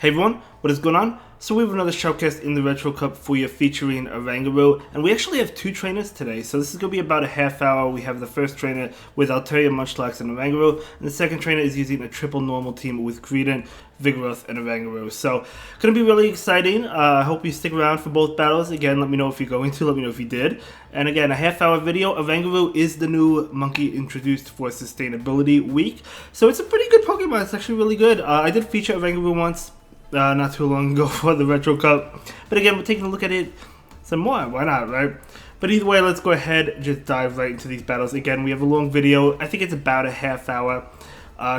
Hey everyone, what is going on? So we have another showcase in the Retro Cup for you featuring Oranguru, and we actually have two trainers today, so this is going to be about a half hour. We have the first trainer with Altaria, Munchlax, and Oranguru, and the second trainer is using a triple normal team with Greedent, Vigoroth, and Oranguru. So, going to be really exciting. I hope you stick around for both battles. Again, let me know if you're going to, let me know if you did. And again, a half hour video. Oranguru is the new monkey introduced for Sustainability Week, so it's a pretty good Pokemon. It's actually really good. I did feature Oranguru once. Not too long ago for the Retro Cup. But again, we're taking a look at it some more. Why not, right? But either way, let's go ahead and just dive right into these battles. Again, we have a long video. I think it's about a half hour.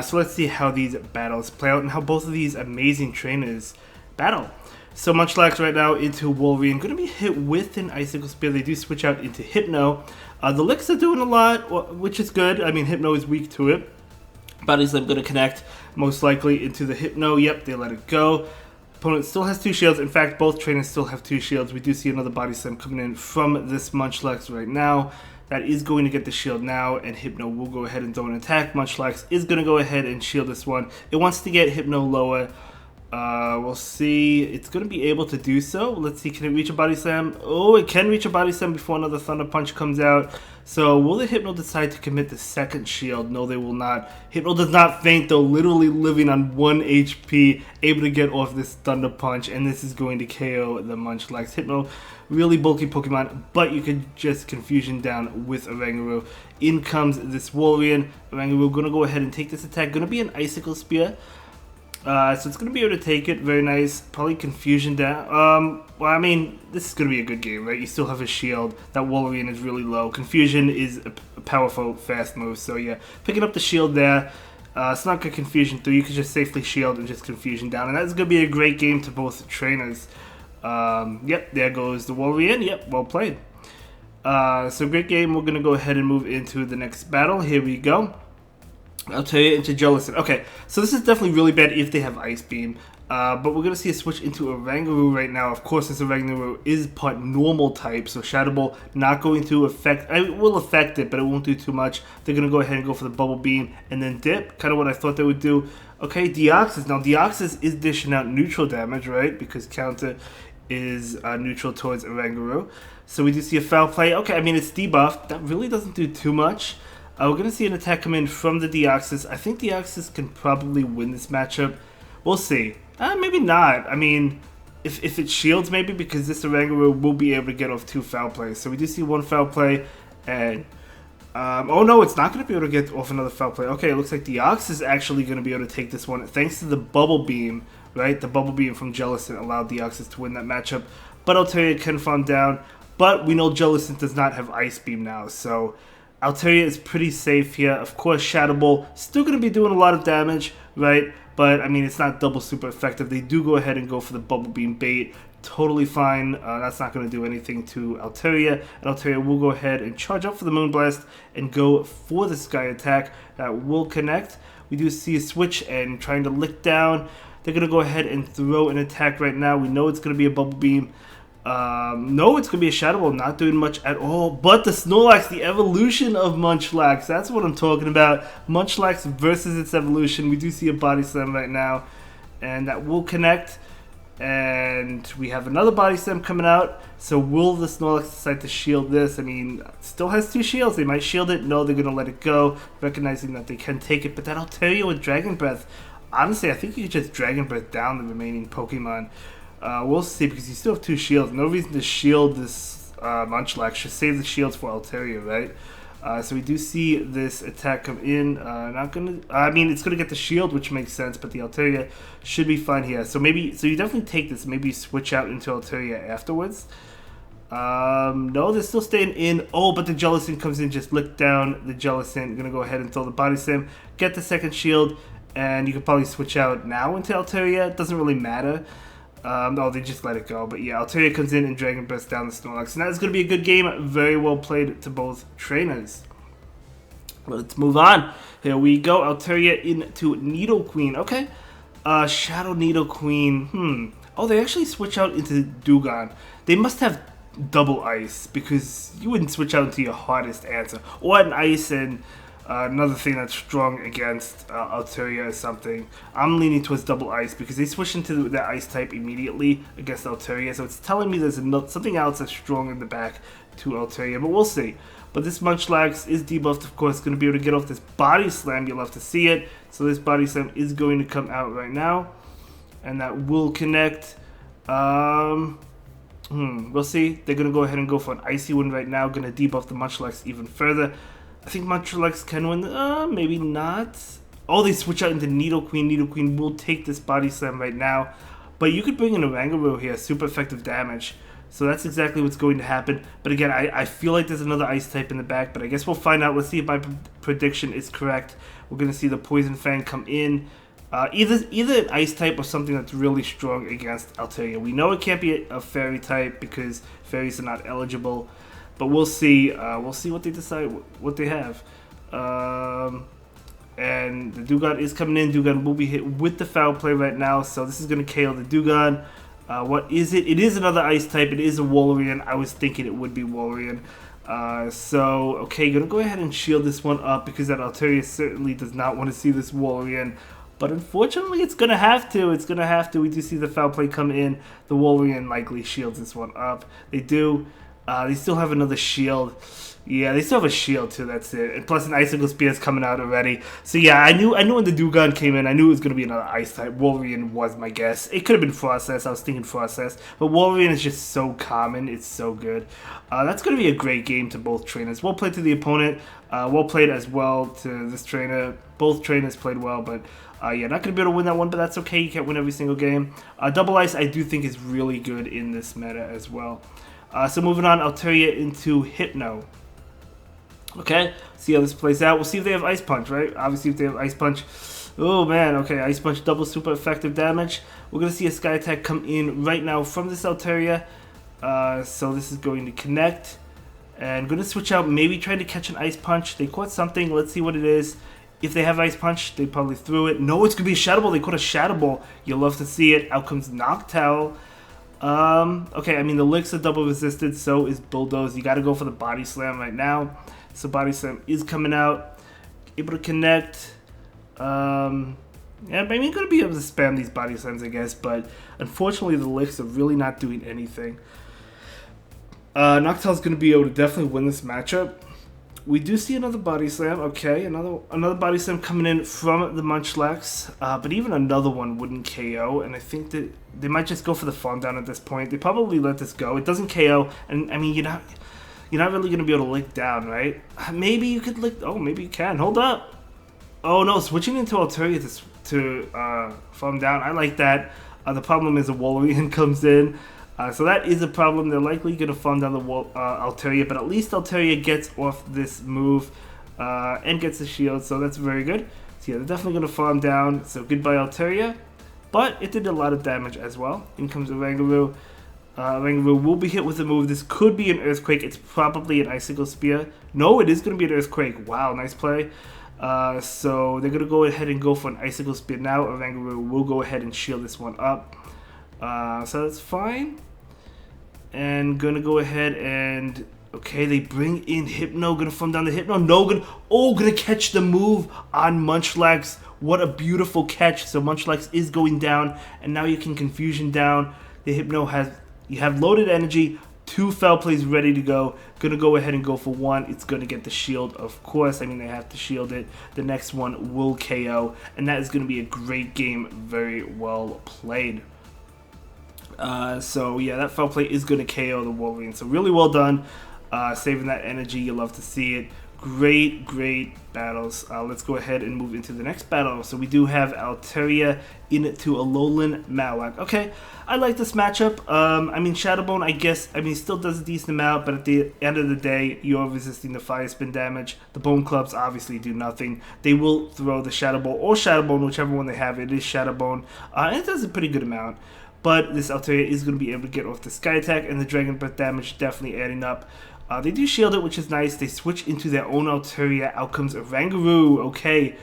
So let's see how these battles play out and how both of these amazing trainers battle. So Munchlax right now into Wolverine. Going to be hit with an Icicle Spear. They do switch out into Hypno. The Licks are doing a lot, which is good. I mean, Hypno is weak to it. Body Slam going to connect most likely into the Hypno. Yep, they let it go. Opponent still has two shields. In fact, both trainers still have two shields. We do see another Body Slam coming in from this Munchlax right now. That is going to get the shield now, and Hypno will go ahead and throw an attack. Munchlax is going to go ahead and shield this one. It wants to get Hypno lower. We'll see. It's going to be able to do so. Let's see. Can it reach a Body Slam? Oh, it can reach a Body Slam before another Thunder Punch comes out. So will the Hypno decide to commit the second shield? No, they will not. Hypno does not faint, though. Literally living on 1 HP. Able to get off this Thunder Punch. And this is going to KO the Munchlax. Hypno, really bulky Pokemon. But you could just Confusion down with Oranguru. In comes this Wolverine. Oranguru going to go ahead and take this attack. Going to be an Icicle Spear. So it's going to be able to take it. Very nice. Probably Confusion down. Well, I mean, this is going to be a good game, right? You still have a shield. That Wolverine is really low. Confusion is a powerful, fast move. So, yeah, picking up the shield there. It's not good Confusion through. You can just safely shield and just Confusion down. And that's going to be a great game to both trainers. Yep, there goes the Wolverine. Yep, well played. So, great game. We're going to go ahead and move into the next battle. Here we go. I'll tell you into Jellicent. Okay, so this is definitely really bad if they have Ice Beam. But we're going to see a switch into Oranguru right now. Of course, this Oranguru is part normal type, so Shadow Ball not going to affect... It will affect it, but it won't do too much. They're going to go ahead and go for the Bubble Beam and then Dip. Kind of what I thought they would do. Okay, Deoxys. Now, Deoxys is dishing out neutral damage, right? Because counter is neutral towards Oranguru. So we do see a foul play. Okay, I mean, it's debuffed. That really doesn't do too much. We're going to see an attack come in from the Deoxys. I think Deoxys can probably win this matchup. We'll see. Maybe not. I mean, if it shields, maybe, because this Oranguru will be able to get off two foul plays. So we do see one foul play, and... oh no, it's not going to be able to get off another foul play. Okay, it looks like Deoxys is actually going to be able to take this one, thanks to the Bubble Beam, right? The Bubble Beam from Jellicent allowed Deoxys to win that matchup. But Altaria can farm down. But we know Jellicent does not have Ice Beam now, so... Altaria is pretty safe here. Of course, Shadow Ball still going to be doing a lot of damage, right? But, I mean, it's not double super effective. They do go ahead and go for the Bubble Beam bait. Totally fine. That's not going to do anything to Altaria. And Altaria will go ahead and charge up for the Moonblast and go for the Sky Attack. That will connect. We do see a switch and trying to lick down. They're going to go ahead and throw an attack right now. We know it's going to be a Bubble Beam. No, it's going to be a Shadow Ball, not doing much at all. But the Snorlax, the evolution of Munchlax, that's what I'm talking about. Munchlax versus its evolution. We do see a Body Slam right now, and that will connect. And we have another Body Slam coming out. So will the Snorlax decide to shield this? I mean, it still has two shields. They might shield it. No, they're going to let it go, recognizing that they can take it. But that Altaria with Dragon Breath, honestly, I think you could just Dragon Breath down the remaining Pokemon. We'll see, because you still have two shields. No reason to shield this Munchlax. Just save the shields for Altaria, right? So we do see this attack come in. Not gonna. I mean, it's gonna get the shield, which makes sense, but the Altaria should be fine here. So maybe. So you definitely take this. Maybe switch out into Altaria afterwards. No, they're still staying in. Oh, but the Jellicent comes in. Just lick down the Jellicent. Gonna go ahead and throw the Body Slam. Get the second shield, and you can probably switch out now into Altaria. It doesn't really matter. No, they just let it go. But yeah, Altaria comes in and Dragon Breath down the Snorlax. And that's going to be a good game. Very well played to both trainers. Let's move on. Here we go. Altaria into Nidoqueen. Okay. Shadow Nidoqueen. Oh, they actually switch out into Dewgong. They must have double ice, because you wouldn't switch out into your hardest answer. Or an ice and Another thing that's strong against Altaria is something. I'm leaning towards double ice because they switch into the ice type immediately against Altaria. So it's telling me there's something else that's strong in the back to Altaria, but we'll see. But this Munchlax is debuffed, of course, going to be able to get off this Body Slam. You'll have to see it. So this Body Slam is going to come out right now. And that will connect. We'll see. They're going to go ahead and go for an Icy Wind right now. Going to debuff the Munchlax even further. I think Munchlax can win. Maybe not. Oh, they switch out into Nidoqueen. Nidoqueen will take this Body Slam right now. But you could bring in a Oranguru here. Super effective damage. So that's exactly what's going to happen. But again, I feel like there's another Ice type in the back. But I guess we'll find out. Let's see if my prediction is correct. We're going to see the Poison Fang come in. Either an Ice type or something that's really strong against Altaria. We know it can't be a Fairy type because Fairies are not eligible. But we'll see. We'll see what they decide, what they have. And the Dewgong is coming in. Dewgong will be hit with the Foul Play right now. So this is going to KO the Dewgong. What is it? It is another Ice type. It is a Walrein. I was thinking it would be Walrein. Okay, going to go ahead and shield this one up because that Altaria certainly does not want to see this Walrein. But unfortunately, it's going to have to. It's going to have to. We do see the Foul Play come in. The Walrein likely shields this one up. They do. They still have another shield. Yeah, they still have a shield too, that's it. And plus an Icicle Spear is coming out already. So yeah, I knew when the Dewgong came in, I knew it was going to be another Ice type. Walrein was my guess. It could have been Frostess, I was thinking Frostess. But Walrein is just so common, it's so good. That's going to be a great game to both trainers. Well played to the opponent, well played as well to this trainer. Both trainers played well, but yeah, not going to be able to win that one, but that's okay. You can't win every single game. Double Ice I do think is really good in this meta as well. So moving on, Altaria into Hypno. Okay, see how this plays out. We'll see if they have Ice Punch, right? Obviously, if they have Ice Punch. Oh, man. Okay, Ice Punch, double super effective damage. We're going to see a Sky Attack come in right now from this Altaria. So this is going to connect. And going to switch out, maybe trying to catch an Ice Punch. They caught something. Let's see what it is. If they have Ice Punch, they probably threw it. No, it's going to be a Shadow Ball. They caught a Shadow Ball. You'll love to see it. Out comes Noctowl. Okay, I mean, the Licks are double resisted, so is Bulldoze. You got to go for the Body Slam right now. So Body Slam is coming out. Able to connect. Yeah, I mean, going to be able to spam these Body Slams, I guess, but unfortunately, the Licks are really not doing anything. Noctowl's going to be able to definitely win this matchup. We do see another Body Slam. Okay, another Body Slam coming in from the Munchlax. But even another one wouldn't KO, and I think that they might just go for the Farm Down at this point. They probably let this go. It doesn't KO, and I mean, you're not really going to be able to lick down, right? Maybe you could lick... Oh, maybe you can. Hold up. Oh, no. Switching into Altaria to Farm Down. I like that. The problem is a Walrein comes in. So that is a problem. They're likely going to Farm Down the Altaria, but at least Altaria gets off this move and gets the shield, so that's very good. So yeah, they're definitely going to Farm Down. So goodbye, Altaria. But it did a lot of damage as well. In comes Oranguru. Oranguru will be hit with a move. This could be an Earthquake. It's probably an Icicle Spear. No, it is going to be an Earthquake. Wow, nice play. So they're going to go ahead and go for an Icicle Spear now. Oranguru will go ahead and shield this one up. So that's fine. And going to go ahead and... Okay, they bring in Hypno. Going to farm down the Hypno. No, going to catch the move on Munchlax. What a beautiful catch. So Munchlax is going down. And now you can Confusion down. The Hypno has... You have loaded energy, 2 Foul Plays ready to go. Gonna go ahead and go for 1. It's gonna get the shield, of course. I mean, they have to shield it. The next one will KO, and that is gonna be a great game. Very well played. So yeah, that Foul Play is gonna KO the Wolverine. So really well done, saving that energy. You love to see it. Great battles. Let's go ahead and move into the next battle. So we do have Altaria into Alolan Marowak. Okay, I like this matchup. I mean, Shadowbone, I guess, still does a decent amount, but at the end of the day, you're resisting the Fire Spin damage. The Bone Clubs obviously do nothing. They will throw the Shadow Ball or Shadowbone, whichever one they have. It is Shadowbone, and it does a pretty good amount. But this Altaria is going to be able to get off the Sky Attack, and the Dragon Breath damage definitely adding up. They do shield it, which is nice. They switch into their own Altaria. Out comes Oranguru. Okay.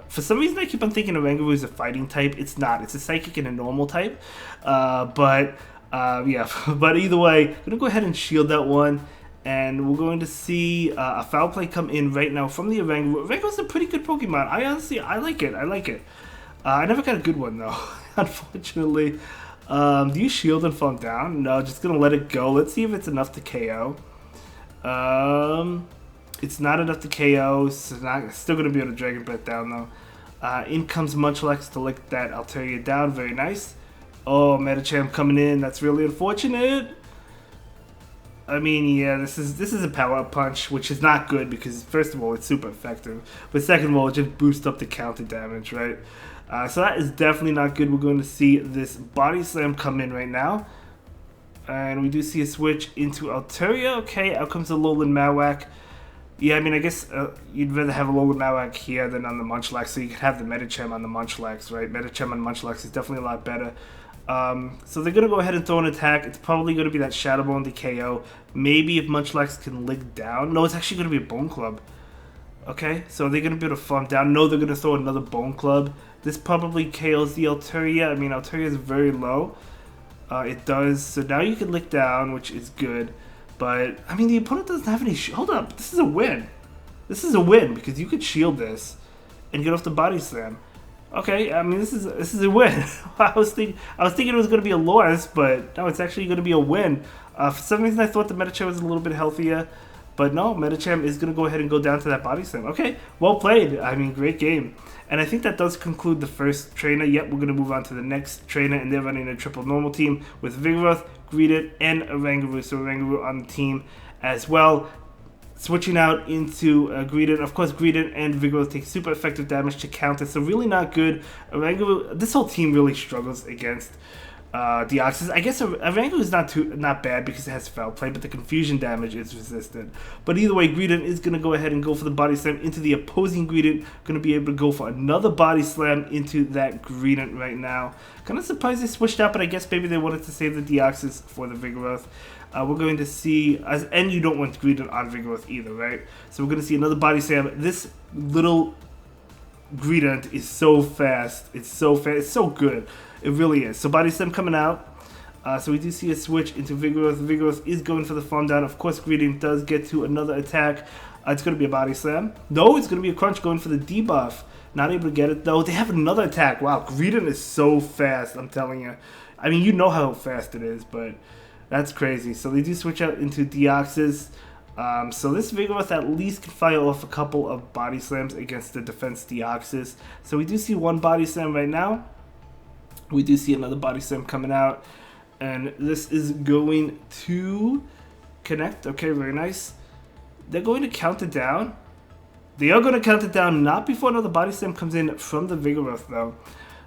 For some reason, I keep on thinking Oranguru is a fighting type. It's not. It's a psychic and a normal type. Yeah. But either way, I'm going to go ahead and shield that one. And we're going to see a foul play come in right now from the Oranguru. Oranguru's a pretty good Pokemon. I like it. I like it. I never got a good one, though, unfortunately. Do you shield and fall down? No, just going to let it go. Let's see if it's enough to KO. It's not enough to KO, so still going to be able to Dragon Breath down, though. In comes Munchlax to lick that Altaria down. Very nice. Oh, Medicham coming in. That's really unfortunate. I mean, yeah, this is a power punch, which is not good because first of all, it's super effective, but second of all, it just boosts up the counter damage, right? So that is definitely not good. We're going to see this Body Slam come in right now, and we do see a switch into Altaria. Okay, out comes the Alolan Marowak. Yeah, I mean, I guess you'd rather have a Alolan Marowak here than on the Munchlax, so you could have the Medicham on the Munchlax, right? Medicham on Munchlax is definitely a lot better. So they're going to go ahead and throw an attack. It's probably going to be that Shadow Bone to KO. Maybe if Munchlax can lick down. No, it's actually going to be a Bone Club. Okay, so they're going to be able to farm down. No, they're going to throw another Bone Club. This probably KOs the Altaria. I mean, Altaria is very low. It does. So now you can lick down, which is good. But, I mean, the opponent doesn't have any... Hold up. This is a win. This is a win because you could shield this and get off the Body Slam. Okay, I mean this is a win. I was thinking it was going to be a loss, but no, it's actually going to be a win. For some reason, I thought the Medicham was a little bit healthier, but no, Medicham is going to go ahead and go down to that Body Slam. Okay, well played. I mean, great game. And I think that does conclude the first trainer. Yep, we're going to move on to the next trainer, and they're running a triple normal team with Vigoroth, Greedent, and Oranguru. So Oranguru on the team as well. Switching out into Greedent. Of course, Greedent and Vigoroth take super effective damage to counter, so really not good. Oranguru, this whole team really struggles against Deoxys. I guess Oranguru is not bad because it has Foul Play, but the confusion damage is resisted. But either way, Greedent is going to go ahead and go for the Body Slam into the opposing Greedent. Going to be able to go for another Body Slam into that Greedent right now. Kind of surprised they switched out, but I guess maybe they wanted to save the Deoxys for the Vigoroth. We're going to see, and you don't want Greedent on Vigoroth either, right? So we're going to see another Body Slam. This little Greedent is so fast. It's so fast. It's so good. It really is. So Body Slam coming out. So we do see a switch into Vigoroth. Vigoroth is going for the farm down. Of course, Greedent does get to another attack. It's going to be a Body Slam. No, it's going to be a Crunch going for the debuff. Not able to get it, though. They have another attack. Wow, Greedent is so fast, I'm telling you. I mean, you know how fast it is, but... That's crazy. So they do switch out into Deoxys. So this Vigoroth at least can fire off a couple of Body Slams against the defense Deoxys. So we do see one Body Slam right now. We do see another Body Slam coming out. And this is going to connect. Okay, very nice. They're going to count it down. They are going to count it down not before another Body Slam comes in from the Vigoroth, though.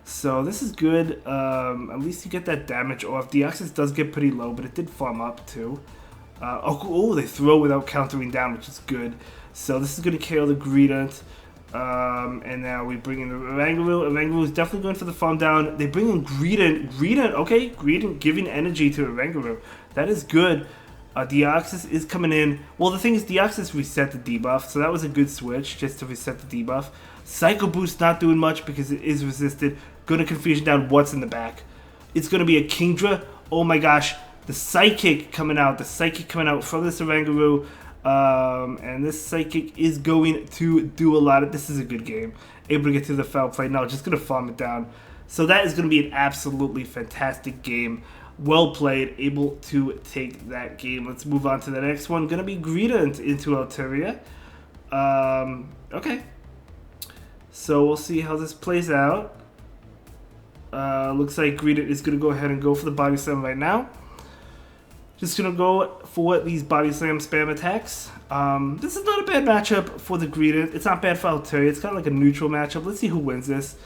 So this is good. At least you get that damage off. Deoxys does get pretty low, but it did farm up too. They throw without countering down, which is good. So this is going to KO the Greedent. And now we bring in the Oranguru. Oranguru is definitely going for the farm down. They bring in Greedent. Okay, Greedent giving energy to Oranguru. That is good. Deoxys is coming in. Well, the thing is, Deoxys reset the debuff, so that was a good switch, just to reset the debuff. Psycho Boost not doing much because it is resisted. Going to confusion down what's in the back. It's going to be a Kingdra. Oh my gosh. The Psychic coming out. The Psychic coming out from this Oranguru. And this Psychic is going to do a lot of... This is a good game. Able to get through the Foul Play. No, just going to farm it down. So that is going to be an absolutely fantastic game. Well played. Able to take that game. Let's move on to the next one. Going to be Greedent into Altaria. Okay. So we'll see how this plays out. Looks like Greedent is going to go ahead and go for the Body Slam right now. Just going to go for these Body Slam spam attacks. This is not a bad matchup for the Greedent. It's not bad for Altaria. It's kind of like a neutral matchup. Let's see who wins this.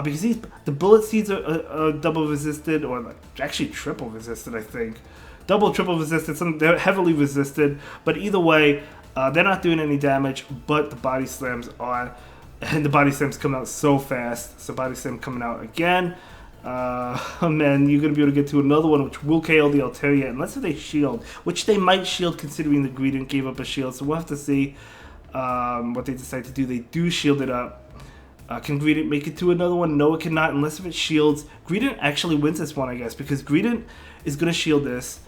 Because the Bullet Seeds are double resisted, or like actually triple resisted, I think. Double, triple resisted. They're heavily resisted. But either way, they're not doing any damage, but the Body Slams are. And the Body Slam's coming out so fast. So Body Slam coming out again. Man, you're going to be able to get to another one, which will KO the Altaria, unless they shield, which they might shield considering the Greedent gave up a shield. So we'll have to see what they decide to do. They do shield it up. Can Greedent make it to another one? No, it cannot, unless if it shields. Greedent actually wins this one, I guess, because Greedent is going to shield this.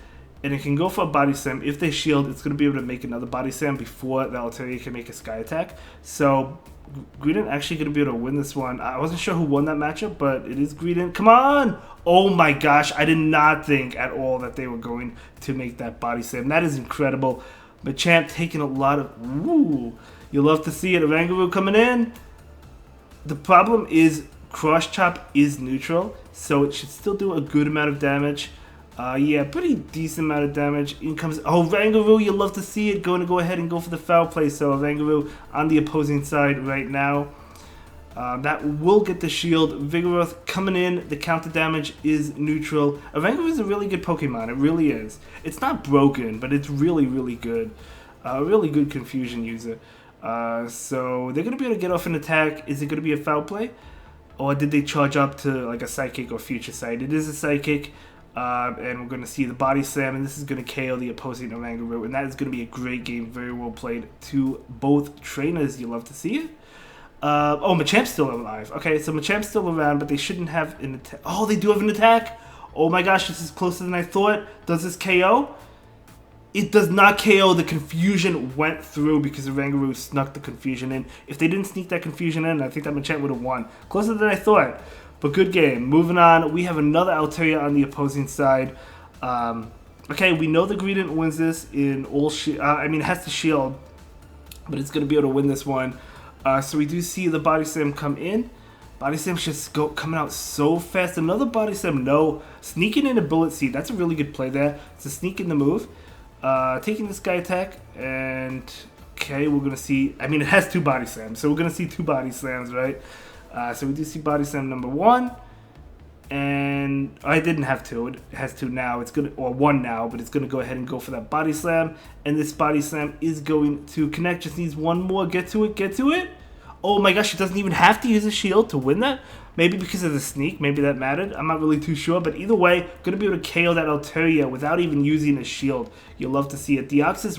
and it can go for a body slam. If they shield, it's going to be able to make another body slam before the Altaria can make a sky attack. So Greedent actually going to be able to win this one. I wasn't sure who won that matchup, but it is Greedent. Come on! Oh my gosh, I did not think at all that they were going to make that body slam. That is incredible. Machamp taking a lot of... Ooh, you love to see it. Oranguru coming in. The problem is Cross Chop is neutral, so it should still do a good amount of damage. Yeah, pretty decent amount of damage. In comes... Oh, Oranguru, you love to see it. Going to go ahead and go for the foul play. So Oranguru on the opposing side right now. That will get the shield. Vigoroth coming in. The counter damage is neutral. Oranguru is a really good Pokemon. It really is. It's not broken, but it's really, really good. Really good confusion user. So they're going to be able to get off an attack. Is it going to be a foul play? Or did they charge up to like a Psychic or Future Sight? It is a Psychic. And we're going to see the body slam, and this is going to KO the opposing Oranguru, and that is going to be a great game, very well played to both trainers. You love to see it. Oh, Machamp's still alive. Okay, so Machamp's still around, but they shouldn't have an attack. Oh, they do have an attack. Oh my gosh, this is closer than I thought. Does this KO? It does not KO. The confusion went through because Oranguru snuck the confusion in. If they didn't sneak that confusion in, I think that Machamp would have won. Closer than I thought. But good game. Moving on, we have another Altaria on the opposing side. Okay, we know the Greedent wins this in all shield. I mean, it has to shield, but it's going to be able to win this one. So we do see the Body Slam come in. Body Slam's just coming out so fast. Another Body Slam, no. Sneaking in a Bullet Seed. That's a really good play there. It's a sneak in the move. Taking the Sky Attack, and okay, we're going to see. I mean, it has two Body Slams, so we're going to see two Body Slams, right? So we do see Body Slam number 1, and I didn't have 2. It has 2 now. It's gonna, or 1 now, but it's gonna go ahead and go for that Body Slam, and this Body Slam is going to connect. Just needs one more. Get to it. Get to it. Oh my gosh! It doesn't even have to use a shield to win that. Maybe because of the sneak. Maybe that mattered. I'm not really too sure, but either way, gonna be able to KO that Altaria without even using a shield. You'll love to see it. Deoxys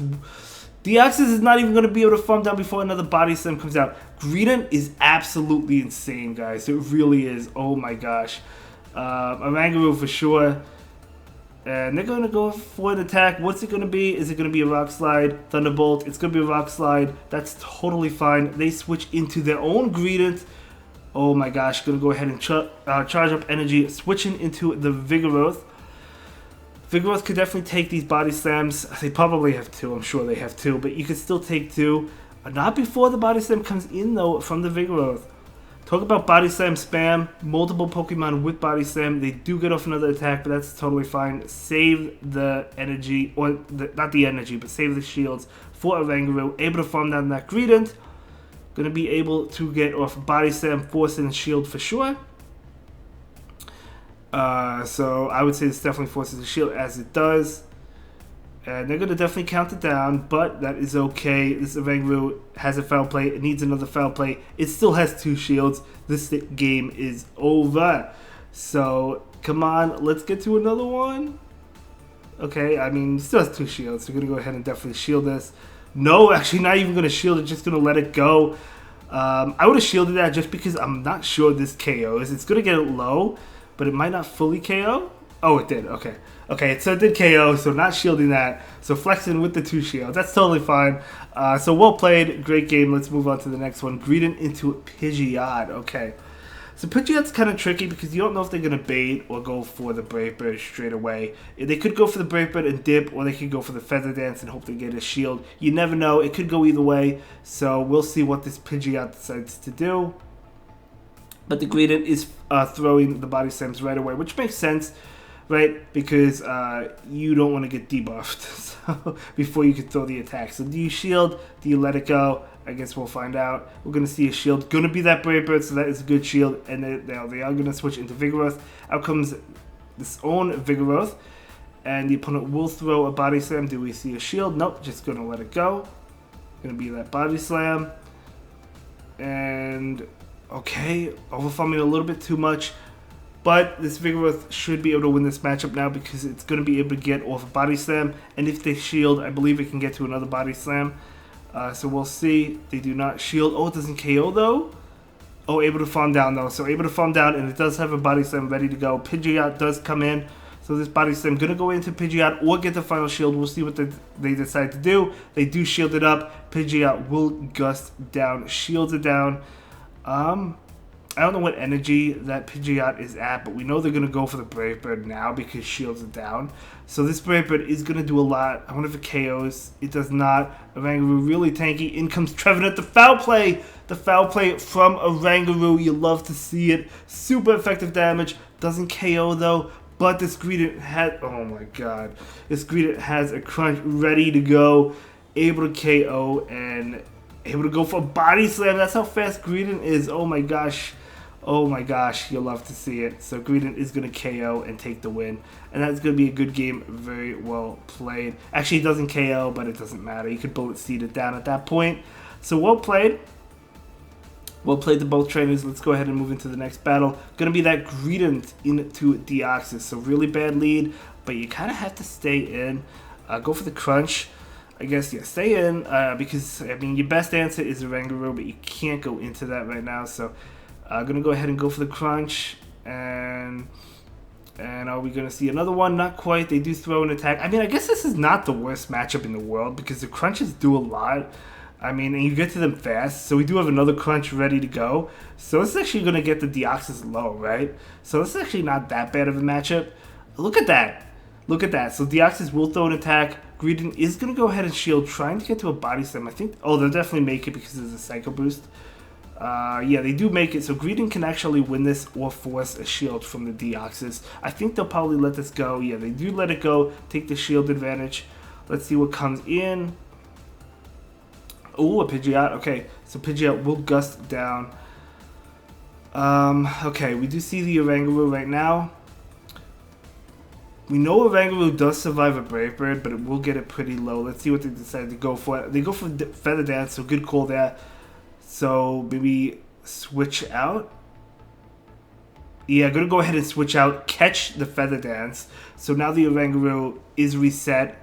is not even going to be able to farm down before another Body Slam comes out. Greedent is absolutely insane, guys. It really is. Oh my gosh. Oranguru for sure. And they're going to go for an attack. What's it going to be? Is it going to be a Rock Slide? Thunderbolt? It's going to be a Rock Slide. That's totally fine. They switch into their own Greedent. Oh my gosh. Going to go ahead and charge up energy. Switching into the Vigoroth. Vigoroth could definitely take these Body Slams. They probably have 2. I'm sure they have 2. But you could still take 2. Not before the Body Slam comes in, though, from the Vigoroth. Talk about Body Slam spam. Multiple Pokemon with Body Slam. They do get off another attack, but that's totally fine. Save the energy. Or, not the energy, but save the shields for Oranguru. Able to farm down that Greedent. Going to be able to get off Body Slam, Force, and Shield for sure. So I would say this definitely forces the shield as it does. And they're going to definitely count it down, but that is okay. This Oranguru has a foul play. It needs another foul play. It still has 2 shields. This game is over. So, come on. Let's get to another one. Okay, I mean, it still has 2 shields. So we're going to go ahead and definitely shield this. No, actually not even going to shield it. Just going to let it go. I would have shielded that just because I'm not sure this KOs. It's going to get it low, but it might not fully KO. Oh, it did. Okay. Okay, so it did KO, so not shielding that. So flexing with the 2 shields. That's totally fine. So well played. Great game. Let's move on to the next one. Greedent into Pidgeot. Okay. So Pidgeot's kind of tricky because you don't know if they're going to bait or go for the Brave Bird straight away. They could go for the Brave Bird and dip, or they could go for the Feather Dance and hope they get a shield. You never know. It could go either way. So we'll see what this Pidgeot decides to do. But the Greedent is throwing the Body Slams right away, which makes sense. Right, because you don't want to get debuffed so before you can throw the attack. So do you shield? Do you let it go? I guess we'll find out. We're going to see a shield. Going to be that Brave Bird, so that is a good shield. And they are going to switch into Vigoroth. Out comes this own Vigoroth. And the opponent will throw a Body Slam. Do we see a shield? Nope, just going to let it go. Going to be that Body Slam. And, okay, overfarming a little bit too much. But this Vigoroth should be able to win this matchup now because it's going to be able to get off a Body Slam. And if they shield, I believe it can get to another Body Slam. So we'll see. They do not shield. Oh, it doesn't KO though? Oh, able to farm down though. So able to farm down, and it does have a Body Slam ready to go. Pidgeot does come in. So So this body slam gonna go into Pidgeot or get the final shield. We'll see what they decide to do. They do shield it up. Pidgeot will gust down, shields it down. I don't know what energy that Pidgeot is at, but we know they're going to go for the Brave Bird now because shields it down. So this Brave Bird is going to do a lot. I wonder if it KOs. It does not. Oranguru really tanky. In comes Trevor at the foul play. The foul play from Oranguru. You love to see it. Super effective damage. Doesn't KO though. But this Greedent has... Oh my god. This Greedent has a crunch ready to go. Able to KO and able to go for a body slam. That's how fast Greedent is. Oh my gosh. Oh my gosh, you'll love to see it. So Greedent is going to KO and take the win. And that's going to be a good game. Very well played. Actually, it doesn't KO, but it doesn't matter. You could bullet seed it down at that point. So well played. Well played to both trainers. Let's go ahead and move into the next battle. Going to be that Greedent into Deoxys. So really bad lead, but you kind of have to stay in. Go for the crunch. I guess, yeah, stay in. Because, I mean, your best answer is Oranguru, but you can't go into that right now. So... gonna go ahead and go for the crunch, and are we gonna see another one? Not quite. They do throw an attack. I mean, I guess this is not the worst matchup in the world because the crunches do a lot. I mean, and you get to them fast. So we do have another crunch ready to go. So this is actually gonna get the Deoxys low, right? So this is actually not that bad of a matchup. Look at that. Look at that. So Deoxys will throw an attack. Greedent is gonna go ahead and shield, trying to get to a body slam. I think. Oh, they'll definitely make it because there's a Psycho Boost. Yeah, they do make it, so Greedent can actually win this or force a shield from the Deoxys. I think they'll probably let this go. Yeah, they do let it go, take the shield advantage. Let's see what comes in. Oh, a Pidgeot. Okay, so Pidgeot will gust down. Okay, we do see the Oranguru right now. We know Oranguru does survive a Brave Bird, but it will get it pretty low. Let's see what they decide to go for. They go for Feather Dance, so good call there. So maybe switch out. Yeah, I'm going to go ahead and switch out, catch the Feather Dance. So now the Oranguru is reset,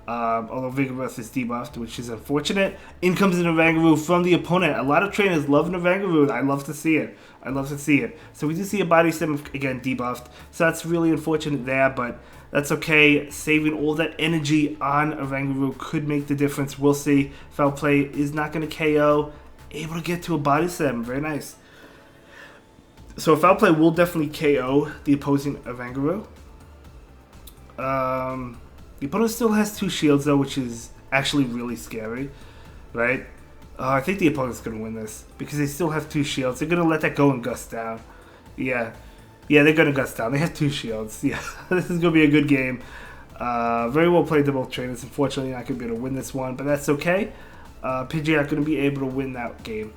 although Vigoroth is debuffed, which is unfortunate. In comes an Oranguru from the opponent. A lot of trainers love an Oranguru. I love to see it. I love to see it. So we do see a body slam, again, debuffed. So that's really unfortunate there, but that's okay. Saving all that energy on Oranguru could make the difference. We'll see. Foul play is not going to KO. Able to get to a body slam. Very nice. So foul play will definitely KO the opposing Oranguru. The opponent still has 2 shields though, which is actually really scary, right? I think the opponent's going to win this because they still have 2 shields. They're going to let that go and gust down. Yeah, they're going to gust down. They have 2 shields. Yeah, this is going to be a good game. Very well played to both trainers. Unfortunately, not going to be able to win this one, but that's okay. Pidgeot going to be able to win that game.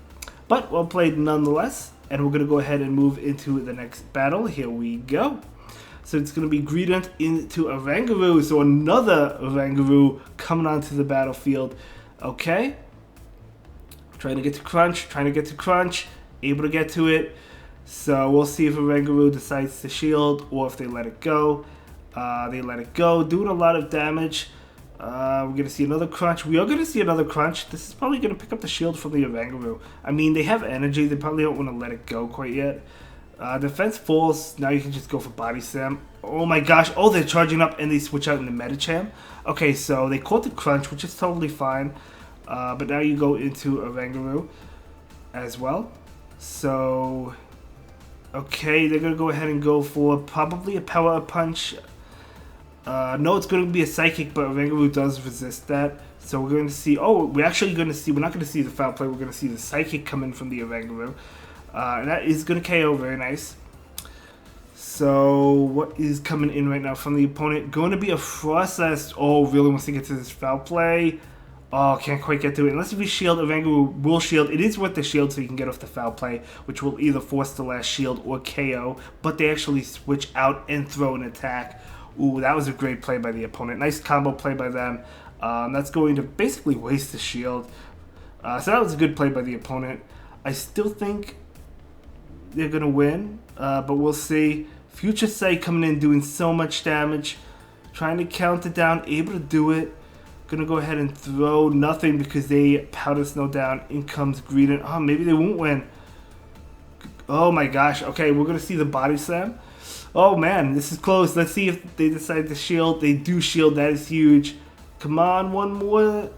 But well played nonetheless. And we're going to go ahead and move into the next battle. Here we go. So it's going to be Greedent into Oranguru. So another Oranguru coming onto the battlefield. Okay. Trying to get to Crunch. Able to get to it. So we'll see if Oranguru decides to shield or if they let it go. They let it go. Doing a lot of damage. We're going to see another crunch. We are going to see another crunch. This is probably going to pick up the shield from the Oranguru. I mean, they have energy. They probably don't want to let it go quite yet. Defense falls. Now you can just go for body slam. Oh my gosh. Oh, they're charging up and they switch out into Medicham. Okay, so they caught the crunch, which is totally fine. But now you go into Oranguru as well. So, okay, they're going to go ahead and go for probably a power punch. No, it's going to be a psychic, but Oranguru does resist that. So we're going to see... Oh, we're actually going to see... We're not going to see the foul play. We're going to see the psychic come in from the Oranguru. And that is going to KO. Very nice. So what is coming in right now from the opponent? Going to be a Frostlass. Oh, really wants to get to this foul play. Oh, can't quite get to it. Unless if we shield, Oranguru will shield. It is worth the shield so you can get off the foul play, which will either force the last shield or KO. But they actually switch out and throw an attack. Ooh, that was a great play by the opponent. Nice combo play by them. That's going to basically waste the shield. So that was a good play by the opponent. I still think they're going to win, but we'll see. Future Sight coming in doing so much damage. Trying to count it down, able to do it. Gonna go ahead and throw nothing because they powder snow down. In comes Greedent. Oh, maybe they won't win. Oh my gosh. Okay, we're gonna see the body slam. Oh man, this is close. Let's see if they decide to shield. They do shield. That is huge. Come on, one more.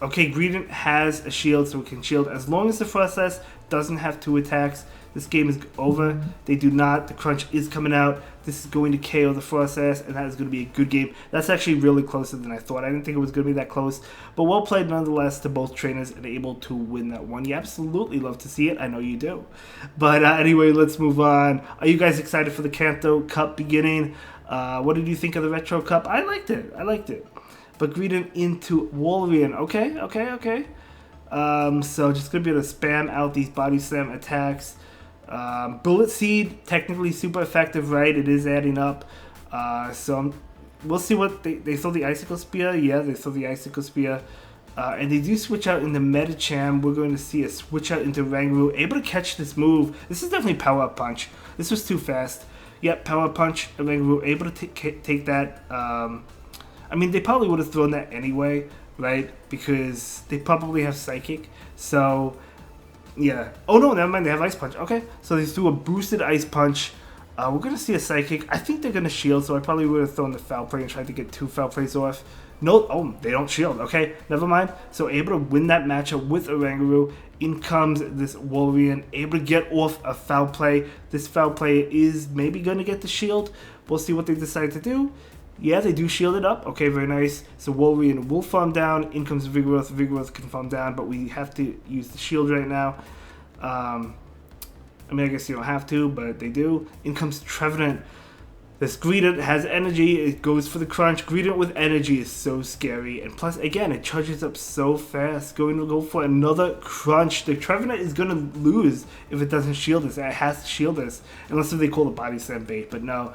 Okay, Greedent has a shield, so it can shield. As long as the Frostlass doesn't have 2 attacks, this game is over. They do not. The Crunch is coming out. This is going to KO the Frostlass, and that is going to be a good game. That's actually really closer than I thought. I didn't think it was going to be that close. But well played nonetheless to both trainers and able to win that one. You absolutely love to see it. I know you do. But anyway, let's move on. Are you guys excited for the Kanto Cup beginning? What did you think of the Retro Cup? I liked it. I liked it. But Greedent into Wolverine. Okay. So just going to be able to spam out these Body Slam attacks. Bullet Seed, technically super effective, right? It is adding up. We'll see what they throw the Icicle Spear. Yeah, they throw the Icicle Spear. And they do switch out into Medicham. We're going to see a switch out into Oranguru. Able to catch this move. This is definitely Power Up Punch. This was too fast. Yep, Power Up Punch. Oranguru able to take that. I mean, they probably would have thrown that anyway, right? Because they probably have Psychic. So, yeah. Oh, no, never mind. They have Ice Punch. Okay. So they threw a boosted Ice Punch. We're going to see a Psychic. I think they're going to shield, so I probably would have thrown the Foul Play and tried to get 2 Foul Plays off. No, oh, they don't shield. Okay, never mind. So able to win that matchup with Oranguru. In comes this Wolverine, able to get off a Foul Play. This Foul Play is maybe going to get the shield. We'll see what they decide to do. Yeah, they do shield it up. Okay, very nice. So Wolverine will farm down. In comes Vigoroth. Vigoroth can farm down, but we have to use the shield right now. I mean, I guess you don't have to, but they do. In comes Trevenant. This Greedent has energy. It goes for the Crunch. Greedent with energy is so scary. And plus, again, it charges up so fast. Going to go for another Crunch. The Trevenant is going to lose if it doesn't shield this. It has to shield this. Unless they call the Body Slam bait, but no.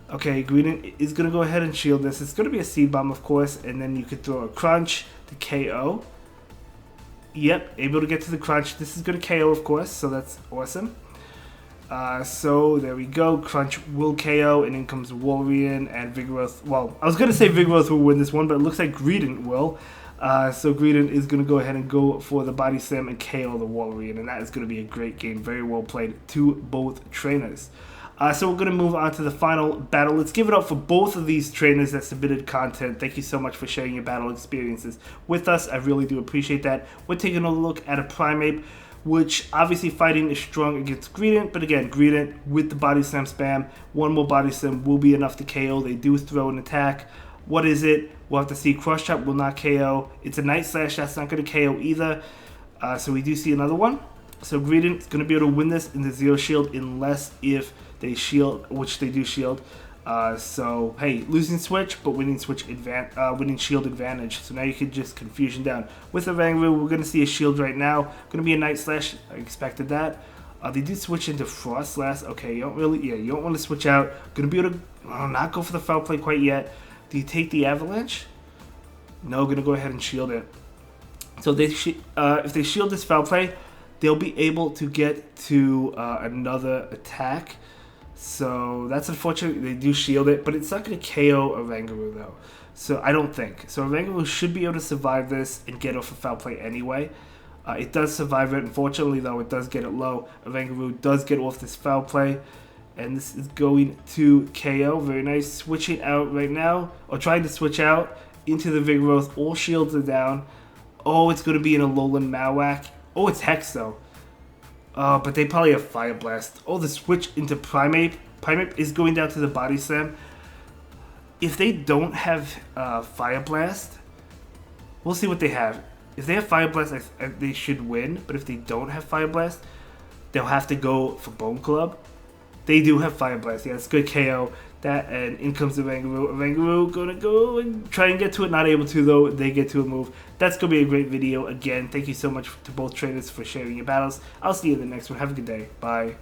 Okay, Greedent is going to go ahead and shield this. It's going to be a Seed Bomb, of course, and then you could throw a Crunch to KO. Yep, able to get to the Crunch. This is going to KO, of course, so that's awesome. So there we go. Crunch will KO, and in comes Wolverine and Vigoroth. Well, I was going to say Vigoroth will win this one, but it looks like Greedent will. So Greedent is going to go ahead and go for the Body Slam and KO the Wolverine, and that is going to be a great game. Very well played to both trainers. So we're going to move on to the final battle. Let's give it up for both of these trainers that submitted content. Thank you so much for sharing your battle experiences with us. I really do appreciate that. We're taking a look at a Primeape, which obviously fighting is strong against Greedent. But again, Greedent with the Body Slam spam. One more Body Slam will be enough to KO. They do throw an attack. What is it? We'll have to see. Crush Chop will not KO. It's a Night Slash. That's not going to KO either. So we do see another one. So Greedent is going to be able to win this in the Zero Shield unless if they shield, which they do shield. So hey, losing switch, but winning switch winning shield advantage. So now you can just confusion down. With Oranguru, we're gonna see a shield right now. Gonna be a Night Slash. I expected that. They do switch into Frostlass. Okay, you don't want to switch out. Gonna be able to not go for the Foul Play quite yet. Do you take the Avalanche? No, gonna go ahead and shield it. So they if they shield this Foul Play, they'll be able to get to another attack. So that's unfortunate. They do shield it, but it's not going to KO Oranguru though. So I don't think. So Oranguru should be able to survive this and get off a Foul Play anyway. It does survive it. Unfortunately though, it does get it low. Oranguru does get off this Foul Play. And this is going to KO. Very nice. Switching out right now. Or trying to switch out into the Vigoroth. All shields are down. Oh, it's going to be in a Alolan Marowak. Oh, it's Hex though. But they probably have Fire Blast. Oh, the switch into Primeape. Primeape is going down to the Body Slam. If they don't have Fire Blast, we'll see what they have. If they have Fire Blast, they should win. But if they don't have Fire Blast, they'll have to go for Bone Club. They do have Fire Blast. Yeah, it's good KO. That, and in comes the Oranguru. Oranguru gonna go and try and get to it. Not able to though. They get to a move. That's gonna be a great video. Again, thank you so much to both trainers for sharing your battles. I'll see you in the next one. Have a good day. Bye.